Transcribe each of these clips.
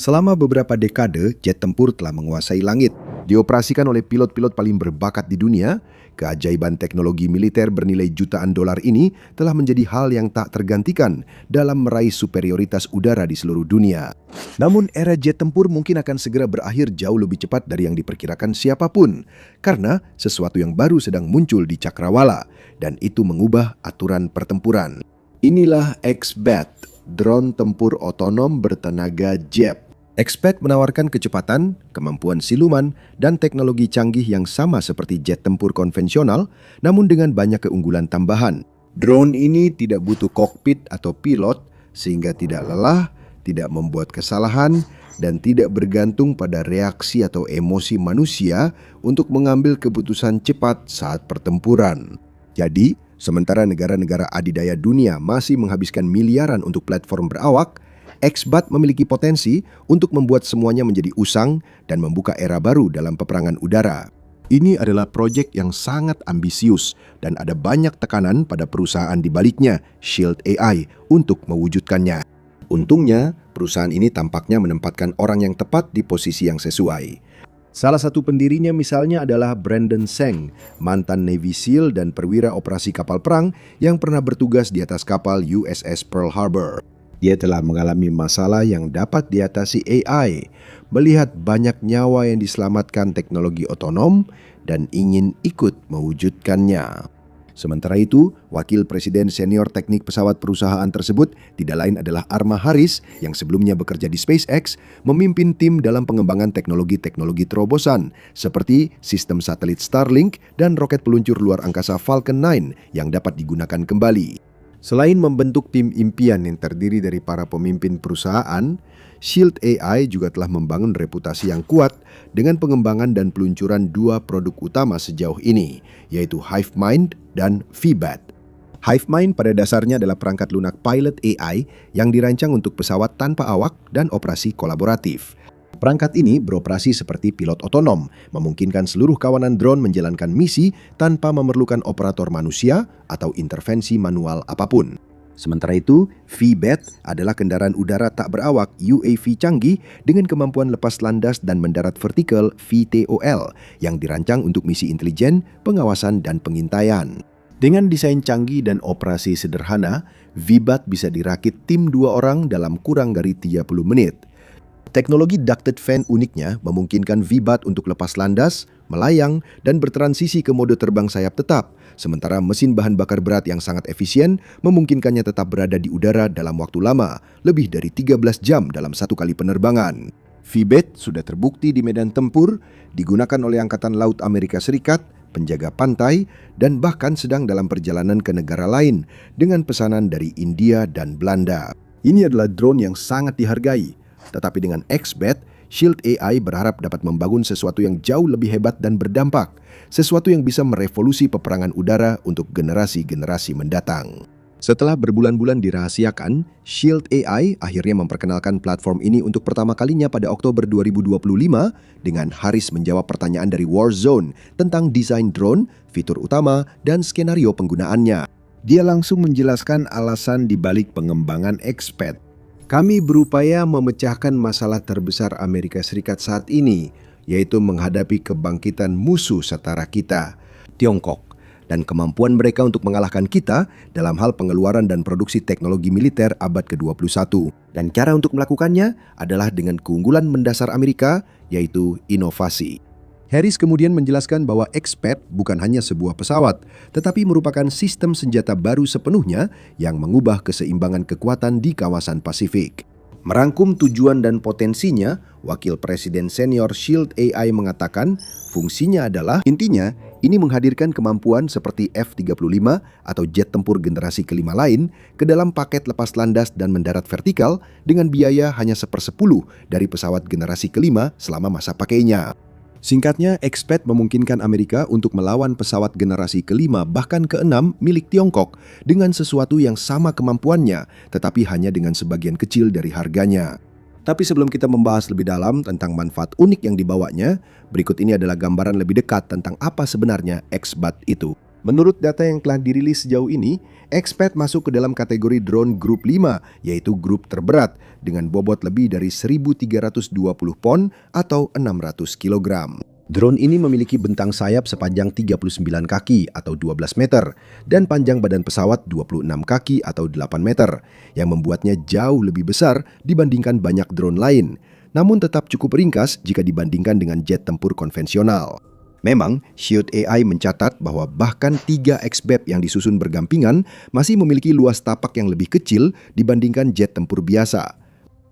Selama beberapa dekade, jet tempur telah menguasai langit. Dioperasikan oleh pilot-pilot paling berbakat di dunia, keajaiban teknologi militer bernilai jutaan dolar ini telah menjadi hal yang tak tergantikan dalam meraih superioritas udara di seluruh dunia. Namun era jet tempur mungkin akan segera berakhir jauh lebih cepat dari yang diperkirakan siapapun, karena sesuatu yang baru sedang muncul di cakrawala, dan itu mengubah aturan pertempuran. Inilah X-Bat, drone tempur otonom bertenaga jet. X-Bat menawarkan kecepatan, kemampuan siluman, dan teknologi canggih yang sama seperti jet tempur konvensional, namun dengan banyak keunggulan tambahan. Drone ini tidak butuh kokpit atau pilot, sehingga tidak lelah, tidak membuat kesalahan, dan tidak bergantung pada reaksi atau emosi manusia untuk mengambil keputusan cepat saat pertempuran. Jadi, sementara negara-negara adidaya dunia masih menghabiskan miliaran untuk platform berawak, X-Bat memiliki potensi untuk membuat semuanya menjadi usang dan membuka era baru dalam peperangan udara. Ini adalah proyek yang sangat ambisius dan ada banyak tekanan pada perusahaan di baliknya, Shield AI, untuk mewujudkannya. Untungnya, perusahaan ini tampaknya menempatkan orang yang tepat di posisi yang sesuai. Salah satu pendirinya misalnya adalah Brandon Seng, mantan Navy SEAL dan perwira operasi kapal perang yang pernah bertugas di atas kapal USS Pearl Harbor. Dia telah mengalami masalah yang dapat diatasi AI, melihat banyak nyawa yang diselamatkan teknologi otonom, dan ingin ikut mewujudkannya. Sementara itu, Wakil Presiden Senior Teknik Pesawat perusahaan tersebut tidak lain adalah Arma Harris yang sebelumnya bekerja di SpaceX, memimpin tim dalam pengembangan teknologi-teknologi terobosan seperti sistem satelit Starlink dan roket peluncur luar angkasa Falcon 9 yang dapat digunakan kembali. Selain membentuk tim impian yang terdiri dari para pemimpin perusahaan, Shield AI juga telah membangun reputasi yang kuat dengan pengembangan dan peluncuran dua produk utama sejauh ini, yaitu Hivemind dan VBAT. Hivemind pada dasarnya adalah perangkat lunak pilot AI yang dirancang untuk pesawat tanpa awak dan operasi kolaboratif. Perangkat ini beroperasi seperti pilot otonom, memungkinkan seluruh kawanan drone menjalankan misi tanpa memerlukan operator manusia atau intervensi manual apapun. Sementara itu, VBAT adalah kendaraan udara tak berawak UAV canggih dengan kemampuan lepas landas dan mendarat vertikal VTOL yang dirancang untuk misi intelijen, pengawasan, dan pengintaian. Dengan desain canggih dan operasi sederhana, VBAT bisa dirakit tim 2 orang dalam kurang dari 30 menit. Teknologi ducted fan uniknya memungkinkan VBAT untuk lepas landas, melayang, dan bertransisi ke mode terbang sayap tetap, sementara mesin bahan bakar berat yang sangat efisien memungkinkannya tetap berada di udara dalam waktu lama, lebih dari 13 jam dalam satu kali penerbangan. VBAT sudah terbukti di medan tempur, digunakan oleh Angkatan Laut Amerika Serikat, penjaga pantai, dan bahkan sedang dalam perjalanan ke negara lain dengan pesanan dari India dan Belanda. Ini adalah drone yang sangat dihargai. Tetapi dengan X-Bat, Shield AI berharap dapat membangun sesuatu yang jauh lebih hebat dan berdampak, sesuatu yang bisa merevolusi peperangan udara untuk generasi-generasi mendatang. Setelah berbulan-bulan dirahasiakan, Shield AI akhirnya memperkenalkan platform ini untuk pertama kalinya pada Oktober 2025 dengan Harris menjawab pertanyaan dari Warzone tentang desain drone, fitur utama, dan skenario penggunaannya. Dia langsung menjelaskan alasan di balik pengembangan X-Bat. Kami berupaya memecahkan masalah terbesar Amerika Serikat saat ini, yaitu menghadapi kebangkitan musuh setara kita, Tiongkok, dan kemampuan mereka untuk mengalahkan kita dalam hal pengeluaran dan produksi teknologi militer abad ke-21. Dan cara untuk melakukannya adalah dengan keunggulan mendasar Amerika, yaitu inovasi. Harris kemudian menjelaskan bahwa X-Bat bukan hanya sebuah pesawat, tetapi merupakan sistem senjata baru sepenuhnya yang mengubah keseimbangan kekuatan di kawasan Pasifik. Merangkum tujuan dan potensinya, Wakil Presiden Senior Shield AI mengatakan fungsinya adalah, intinya, ini menghadirkan kemampuan seperti F-35 atau jet tempur generasi kelima lain ke dalam paket lepas landas dan mendarat vertikal dengan biaya hanya 1/10 dari pesawat generasi kelima selama masa pakainya. Singkatnya, X-Bat memungkinkan Amerika untuk melawan pesawat generasi kelima bahkan keenam milik Tiongkok dengan sesuatu yang sama kemampuannya, tetapi hanya dengan sebagian kecil dari harganya. Tapi sebelum kita membahas lebih dalam tentang manfaat unik yang dibawanya, berikut ini adalah gambaran lebih dekat tentang apa sebenarnya X-Bat itu. Menurut data yang telah dirilis sejauh ini, Expat masuk ke dalam kategori drone grup 5, yaitu grup terberat, dengan bobot lebih dari 1.320 pon atau 600 kg. Drone ini memiliki bentang sayap sepanjang 39 kaki atau 12 meter dan panjang badan pesawat 26 kaki atau 8 meter, yang membuatnya jauh lebih besar dibandingkan banyak drone lain, namun tetap cukup ringkas jika dibandingkan dengan jet tempur konvensional. Memang, Shield AI mencatat bahwa bahkan 3 X-BAP yang disusun bergampingan masih memiliki luas tapak yang lebih kecil dibandingkan jet tempur biasa.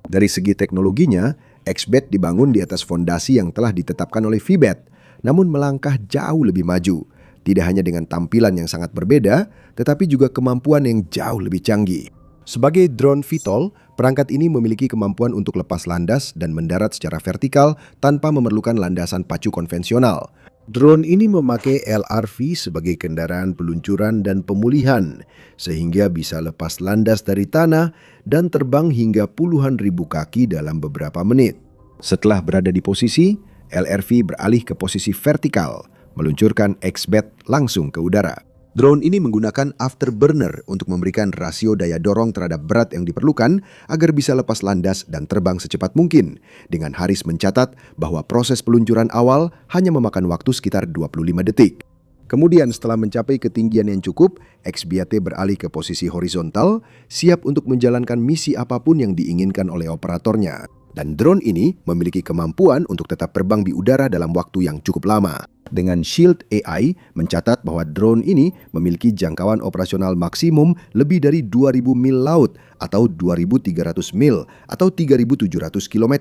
Dari segi teknologinya, X-BAT dibangun di atas fondasi yang telah ditetapkan oleh VBAT, namun melangkah jauh lebih maju. Tidak hanya dengan tampilan yang sangat berbeda, tetapi juga kemampuan yang jauh lebih canggih. Sebagai drone VTOL, perangkat ini memiliki kemampuan untuk lepas landas dan mendarat secara vertikal tanpa memerlukan landasan pacu konvensional. Drone ini memakai LRV sebagai kendaraan peluncuran dan pemulihan, sehingga bisa lepas landas dari tanah dan terbang hingga puluhan ribu kaki dalam beberapa menit. Setelah berada di posisi, LRV beralih ke posisi vertikal, meluncurkan X-BAT langsung ke udara. Drone ini menggunakan afterburner untuk memberikan rasio daya dorong terhadap berat yang diperlukan agar bisa lepas landas dan terbang secepat mungkin. Dengan Haris mencatat bahwa proses peluncuran awal hanya memakan waktu sekitar 25 detik. Kemudian setelah mencapai ketinggian yang cukup, XBAT beralih ke posisi horizontal, siap untuk menjalankan misi apapun yang diinginkan oleh operatornya. Dan drone ini memiliki kemampuan untuk tetap terbang di udara dalam waktu yang cukup lama. Dengan Shield AI mencatat bahwa drone ini memiliki jangkauan operasional maksimum lebih dari 2.000 mil laut atau 2.300 mil atau 3.700 km.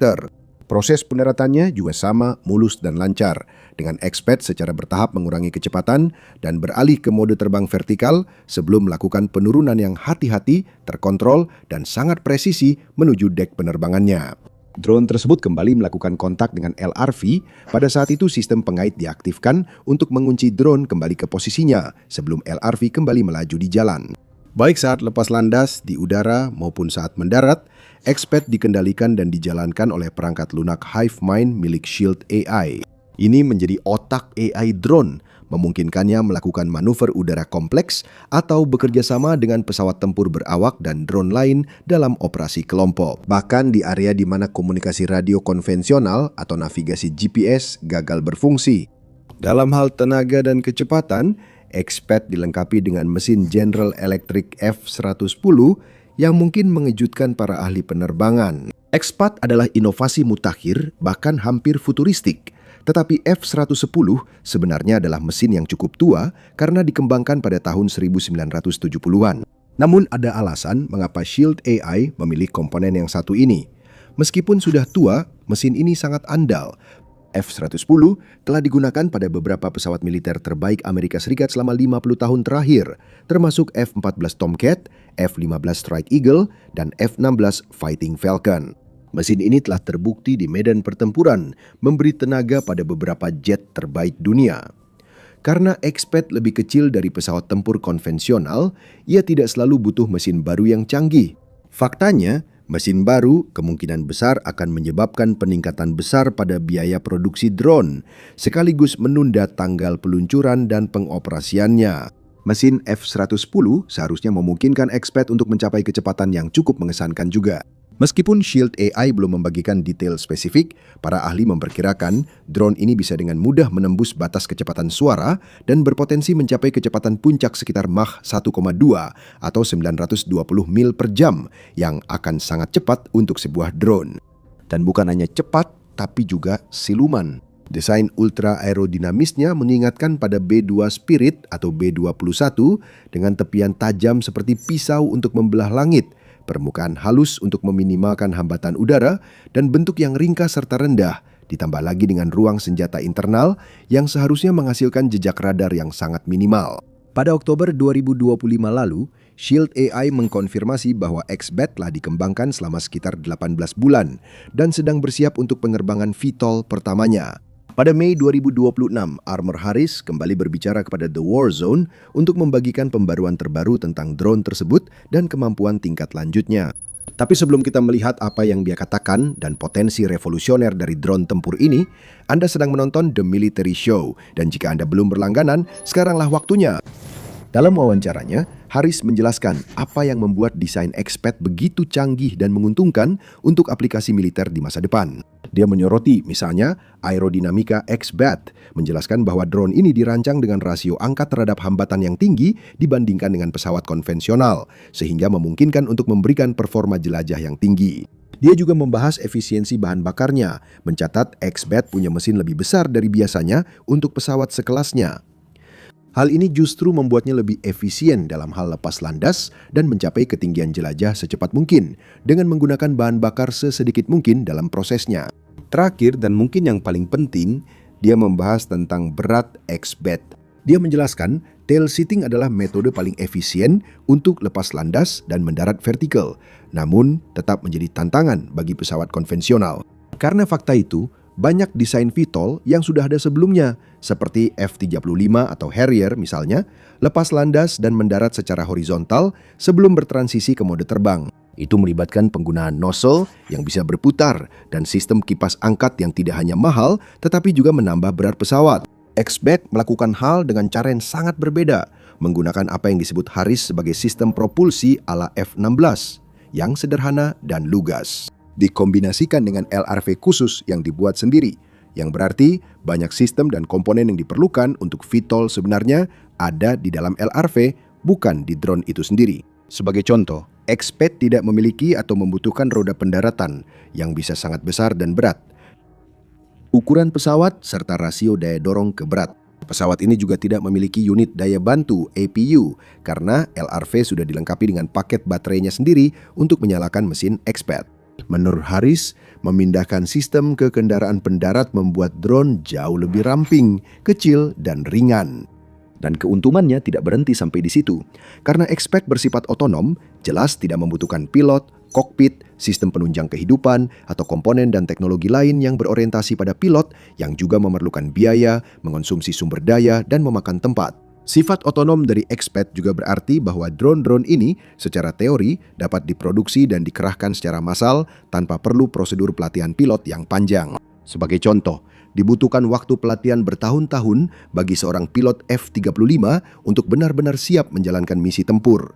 Proses pendaratannya juga sama, mulus dan lancar, dengan Expat secara bertahap mengurangi kecepatan dan beralih ke mode terbang vertikal sebelum melakukan penurunan yang hati-hati, terkontrol, dan sangat presisi menuju dek penerbangannya. Drone tersebut kembali melakukan kontak dengan LRV. Pada saat itu sistem pengait diaktifkan untuk mengunci drone kembali ke posisinya sebelum LRV kembali melaju di jalan. Baik saat lepas landas di udara maupun saat mendarat, Expat dikendalikan dan dijalankan oleh perangkat lunak Hivemind milik Shield AI. Ini menjadi otak AI drone, memungkinkannya melakukan manuver udara kompleks atau bekerja sama dengan pesawat tempur berawak dan drone lain dalam operasi kelompok. Bahkan di area di mana komunikasi radio konvensional atau navigasi GPS gagal berfungsi. Dalam hal tenaga dan kecepatan, Expat dilengkapi dengan mesin General Electric F110 yang mungkin mengejutkan para ahli penerbangan. Expat adalah inovasi mutakhir, bahkan hampir futuristik. Tetapi F110 sebenarnya adalah mesin yang cukup tua karena dikembangkan pada tahun 1970-an. Namun ada alasan mengapa Shield AI memilih komponen yang satu ini. Meskipun sudah tua, mesin ini sangat andal. F110 telah digunakan pada beberapa pesawat militer terbaik Amerika Serikat selama 50 tahun terakhir, termasuk F-14 Tomcat, F-15 Strike Eagle, dan F-16 Fighting Falcon. Mesin ini telah terbukti di medan pertempuran, memberi tenaga pada beberapa jet terbaik dunia. Karena Expat lebih kecil dari pesawat tempur konvensional, ia tidak selalu butuh mesin baru yang canggih. Faktanya, mesin baru kemungkinan besar akan menyebabkan peningkatan besar pada biaya produksi drone, sekaligus menunda tanggal peluncuran dan pengoperasiannya. Mesin F-110 seharusnya memungkinkan Expat untuk mencapai kecepatan yang cukup mengesankan juga. Meskipun Shield AI belum membagikan detail spesifik, para ahli memperkirakan drone ini bisa dengan mudah menembus batas kecepatan suara dan berpotensi mencapai kecepatan puncak sekitar Mach 1,2 atau 920 mil per jam yang akan sangat cepat untuk sebuah drone. Dan bukan hanya cepat, tapi juga siluman. Desain ultra aerodinamisnya mengingatkan pada B-2 Spirit atau B-21 dengan tepian tajam seperti pisau untuk membelah langit, permukaan halus untuk meminimalkan hambatan udara, dan bentuk yang ringkas serta rendah, ditambah lagi dengan ruang senjata internal yang seharusnya menghasilkan jejak radar yang sangat minimal. Pada Oktober 2025 lalu, Shield AI mengkonfirmasi bahwa Expat telah dikembangkan selama sekitar 18 bulan dan sedang bersiap untuk penerbangan VTOL pertamanya. Pada Mei 2026, Armor Harris kembali berbicara kepada The War Zone untuk membagikan pembaruan terbaru tentang drone tersebut dan kemampuan tingkat lanjutnya. Tapi sebelum kita melihat apa yang dia katakan dan potensi revolusioner dari drone tempur ini, Anda sedang menonton The Military Show, dan jika Anda belum berlangganan, sekaranglah waktunya. Dalam wawancaranya, Haris menjelaskan apa yang membuat desain X-Pad begitu canggih dan menguntungkan untuk aplikasi militer di masa depan. Dia menyoroti misalnya aerodinamika X-Bat, menjelaskan bahwa drone ini dirancang dengan rasio angkat terhadap hambatan yang tinggi dibandingkan dengan pesawat konvensional, sehingga memungkinkan untuk memberikan performa jelajah yang tinggi. Dia juga membahas efisiensi bahan bakarnya, mencatat X-Bat punya mesin lebih besar dari biasanya untuk pesawat sekelasnya. Hal ini justru membuatnya lebih efisien dalam hal lepas landas dan mencapai ketinggian jelajah secepat mungkin dengan menggunakan bahan bakar sesedikit mungkin dalam prosesnya. Terakhir dan mungkin yang paling penting, dia membahas tentang berat X-Bat. Dia menjelaskan tail seating adalah metode paling efisien untuk lepas landas dan mendarat vertikal, namun tetap menjadi tantangan bagi pesawat konvensional. Karena fakta itu, banyak desain VTOL yang sudah ada sebelumnya, seperti F-35 atau Harrier misalnya, lepas landas dan mendarat secara horizontal sebelum bertransisi ke mode terbang. Itu melibatkan penggunaan nozzle yang bisa berputar dan sistem kipas angkat yang tidak hanya mahal, tetapi juga menambah berat pesawat. X-Bat melakukan hal dengan cara yang sangat berbeda, menggunakan apa yang disebut Haris sebagai sistem propulsi ala F-16, yang sederhana dan lugas. Dikombinasikan dengan LRV khusus yang dibuat sendiri, yang berarti banyak sistem dan komponen yang diperlukan untuk VTOL sebenarnya ada di dalam LRV, bukan di drone itu sendiri. Sebagai contoh, X-Pad tidak memiliki atau membutuhkan roda pendaratan yang bisa sangat besar dan berat. Ukuran pesawat serta rasio daya dorong ke berat. Pesawat ini juga tidak memiliki unit daya bantu APU karena LRV sudah dilengkapi dengan paket baterainya sendiri untuk menyalakan mesin X-Pad. Menurut Haris, memindahkan sistem ke kendaraan pendarat membuat drone jauh lebih ramping, kecil, dan ringan. Dan keuntungannya tidak berhenti sampai di situ. Karena X-Pad bersifat otonom, jelas tidak membutuhkan pilot, kokpit, sistem penunjang kehidupan, atau komponen dan teknologi lain yang berorientasi pada pilot yang juga memerlukan biaya, mengonsumsi sumber daya, dan memakan tempat. Sifat otonom dari X-Pad juga berarti bahwa drone-drone ini secara teori dapat diproduksi dan dikerahkan secara massal tanpa perlu prosedur pelatihan pilot yang panjang. Sebagai contoh, dibutuhkan waktu pelatihan bertahun-tahun bagi seorang pilot F-35 untuk benar-benar siap menjalankan misi tempur.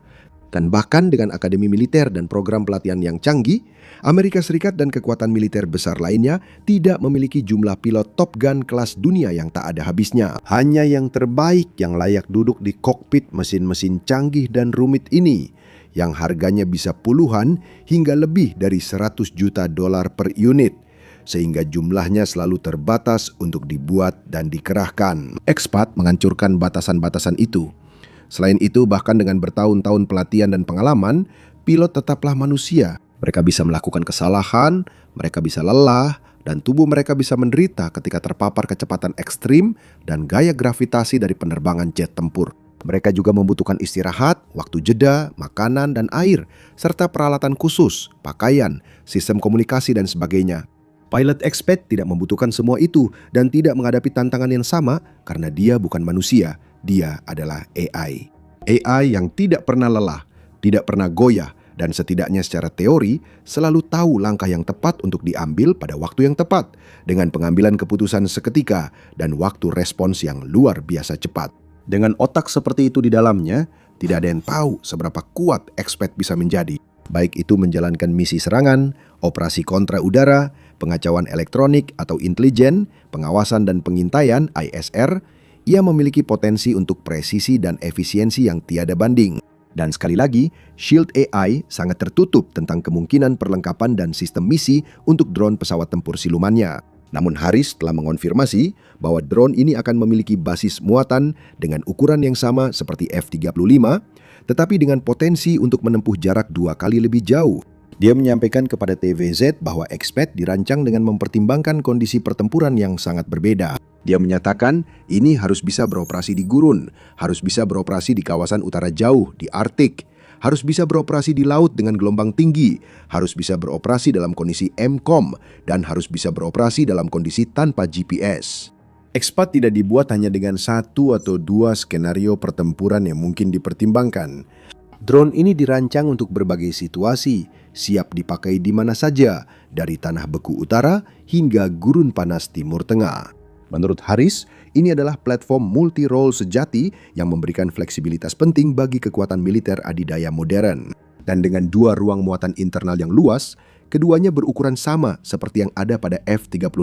Dan bahkan dengan akademi militer dan program pelatihan yang canggih, Amerika Serikat dan kekuatan militer besar lainnya tidak memiliki jumlah pilot Top Gun kelas dunia yang tak ada habisnya. Hanya yang terbaik yang layak duduk di kokpit mesin-mesin canggih dan rumit ini, yang harganya bisa puluhan hingga lebih dari 100 juta dolar per unit, sehingga jumlahnya selalu terbatas untuk dibuat dan dikerahkan. X-Pad menghancurkan batasan-batasan itu. Selain itu, bahkan dengan bertahun-tahun pelatihan dan pengalaman, pilot tetaplah manusia. Mereka bisa melakukan kesalahan, mereka bisa lelah, dan tubuh mereka bisa menderita ketika terpapar kecepatan ekstrim dan gaya gravitasi dari penerbangan jet tempur. Mereka juga membutuhkan istirahat, waktu jeda, makanan, dan air, serta peralatan khusus, pakaian, sistem komunikasi, dan sebagainya. Pilot X-Pad tidak membutuhkan semua itu dan tidak menghadapi tantangan yang sama karena dia bukan manusia. Dia adalah AI. AI yang tidak pernah lelah, tidak pernah goyah, dan setidaknya secara teori selalu tahu langkah yang tepat untuk diambil pada waktu yang tepat, dengan pengambilan keputusan seketika dan waktu respons yang luar biasa cepat. Dengan otak seperti itu di dalamnya, tidak ada yang tahu seberapa kuat X-Pad bisa menjadi. Baik itu menjalankan misi serangan, operasi kontra udara, pengacauan elektronik atau intelijen, pengawasan dan pengintaian ISR, ia memiliki potensi untuk presisi dan efisiensi yang tiada banding. Dan sekali lagi, Shield AI sangat tertutup tentang kemungkinan perlengkapan dan sistem misi untuk drone pesawat tempur silumannya. Namun Haris telah mengonfirmasi bahwa drone ini akan memiliki basis muatan dengan ukuran yang sama seperti F-35, tetapi dengan potensi untuk menempuh jarak 2 kali lebih jauh. Dia menyampaikan kepada TVZ bahwa X-Pad dirancang dengan mempertimbangkan kondisi pertempuran yang sangat berbeda. Dia menyatakan ini harus bisa beroperasi di gurun, harus bisa beroperasi di kawasan utara jauh, di Arktik, harus bisa beroperasi di laut dengan gelombang tinggi, harus bisa beroperasi dalam kondisi MCOM, dan harus bisa beroperasi dalam kondisi tanpa GPS. X-Pad tidak dibuat hanya dengan 1 atau 2 skenario pertempuran yang mungkin dipertimbangkan. Drone ini dirancang untuk berbagai situasi, siap dipakai di mana saja, dari tanah beku utara hingga gurun panas timur tengah. Menurut Haris, ini adalah platform multi-role sejati yang memberikan fleksibilitas penting bagi kekuatan militer adidaya modern. Dan dengan dua ruang muatan internal yang luas, keduanya berukuran sama seperti yang ada pada F-35.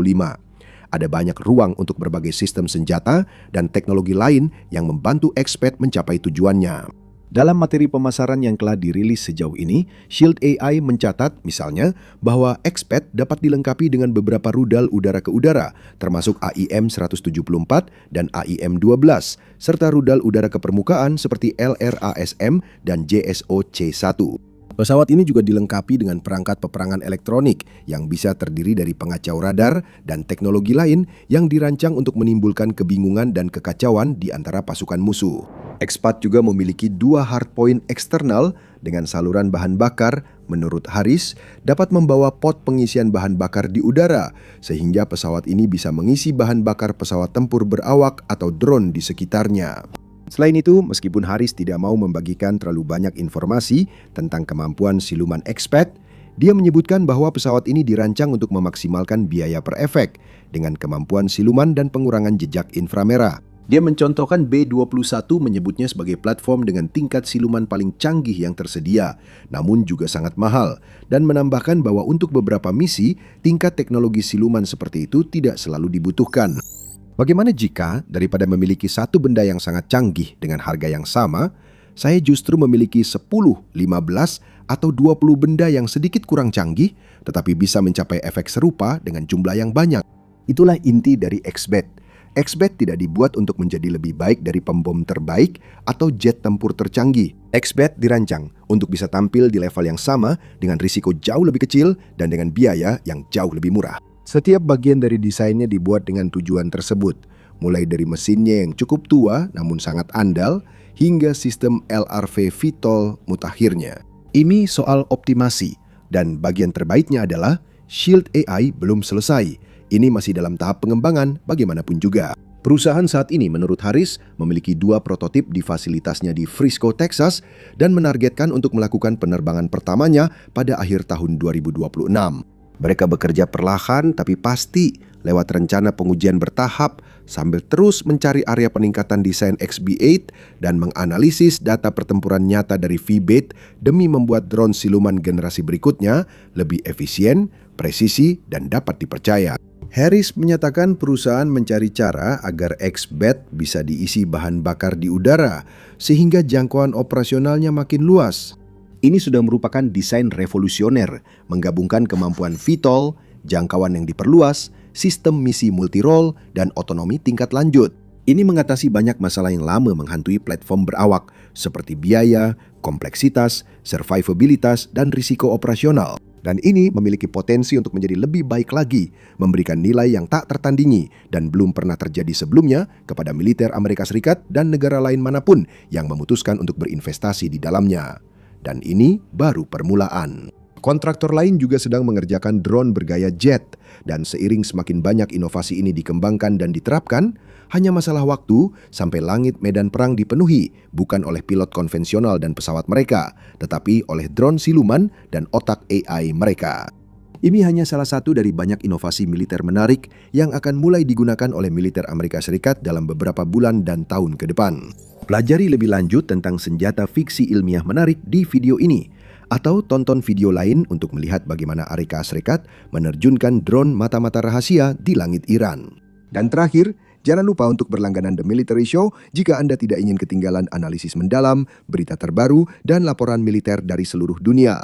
Ada banyak ruang untuk berbagai sistem senjata dan teknologi lain yang membantu Exped mencapai tujuannya. Dalam materi pemasaran yang telah dirilis sejauh ini, Shield AI mencatat misalnya bahwa Exped dapat dilengkapi dengan beberapa rudal udara ke udara, termasuk AIM-174 dan AIM-12, serta rudal udara ke permukaan seperti LRASM dan JSOC-1. Pesawat ini juga dilengkapi dengan perangkat peperangan elektronik yang bisa terdiri dari pengacau radar dan teknologi lain yang dirancang untuk menimbulkan kebingungan dan kekacauan di antara pasukan musuh. Exped juga memiliki dua hardpoint eksternal dengan saluran bahan bakar, menurut Haris, dapat membawa pot pengisian bahan bakar di udara, sehingga pesawat ini bisa mengisi bahan bakar pesawat tempur berawak atau drone di sekitarnya. Selain itu, meskipun Haris tidak mau membagikan terlalu banyak informasi tentang kemampuan siluman Exped, dia menyebutkan bahwa pesawat ini dirancang untuk memaksimalkan biaya per efek dengan kemampuan siluman dan pengurangan jejak inframerah. Dia mencontohkan B-21 menyebutnya sebagai platform dengan tingkat siluman paling canggih yang tersedia, namun juga sangat mahal, dan menambahkan bahwa untuk beberapa misi, tingkat teknologi siluman seperti itu tidak selalu dibutuhkan. Bagaimana jika daripada memiliki satu benda yang sangat canggih dengan harga yang sama, saya justru memiliki 10, 15, atau 20 benda yang sedikit kurang canggih, tetapi bisa mencapai efek serupa dengan jumlah yang banyak. Itulah inti dari Exped. Exped tidak dibuat untuk menjadi lebih baik dari pembom terbaik atau jet tempur tercanggih. Exped dirancang untuk bisa tampil di level yang sama dengan risiko jauh lebih kecil dan dengan biaya yang jauh lebih murah. Setiap bagian dari desainnya dibuat dengan tujuan tersebut, mulai dari mesinnya yang cukup tua namun sangat andal, hingga sistem LRV VTOL mutakhirnya. Ini soal optimasi, dan bagian terbaiknya adalah Shield AI belum selesai. Ini masih dalam tahap pengembangan bagaimanapun juga. Perusahaan saat ini menurut Haris memiliki 2 prototip di fasilitasnya di Frisco, Texas, dan menargetkan untuk melakukan penerbangan pertamanya pada akhir tahun 2026. Mereka bekerja perlahan tapi pasti lewat rencana pengujian bertahap sambil terus mencari area peningkatan desain XB-8 dan menganalisis data pertempuran nyata dari V-Bait demi membuat drone siluman generasi berikutnya lebih efisien, presisi, dan dapat dipercaya. Harris menyatakan perusahaan mencari cara agar Exped bisa diisi bahan bakar di udara sehingga jangkauan operasionalnya makin luas. Ini sudah merupakan desain revolusioner, menggabungkan kemampuan VTOL, jangkauan yang diperluas, sistem misi multi-role, dan otonomi tingkat lanjut. Ini mengatasi banyak masalah yang lama menghantui platform berawak, seperti biaya, kompleksitas, survivabilitas, dan risiko operasional. Dan ini memiliki potensi untuk menjadi lebih baik lagi, memberikan nilai yang tak tertandingi dan belum pernah terjadi sebelumnya kepada militer Amerika Serikat dan negara lain manapun yang memutuskan untuk berinvestasi di dalamnya. Dan ini baru permulaan. Kontraktor lain juga sedang mengerjakan drone bergaya jet, dan seiring semakin banyak inovasi ini dikembangkan dan diterapkan, hanya masalah waktu sampai langit medan perang dipenuhi bukan oleh pilot konvensional dan pesawat mereka, tetapi oleh drone siluman dan otak AI mereka. Ini hanya salah satu dari banyak inovasi militer menarik yang akan mulai digunakan oleh militer Amerika Serikat dalam beberapa bulan dan tahun ke depan. Pelajari lebih lanjut tentang senjata fiksi ilmiah menarik di video ini, atau tonton video lain untuk melihat bagaimana Amerika Serikat menerjunkan drone mata-mata rahasia di langit Iran. Dan terakhir, jangan lupa untuk berlangganan The Military Show jika Anda tidak ingin ketinggalan analisis mendalam, berita terbaru, dan laporan militer dari seluruh dunia.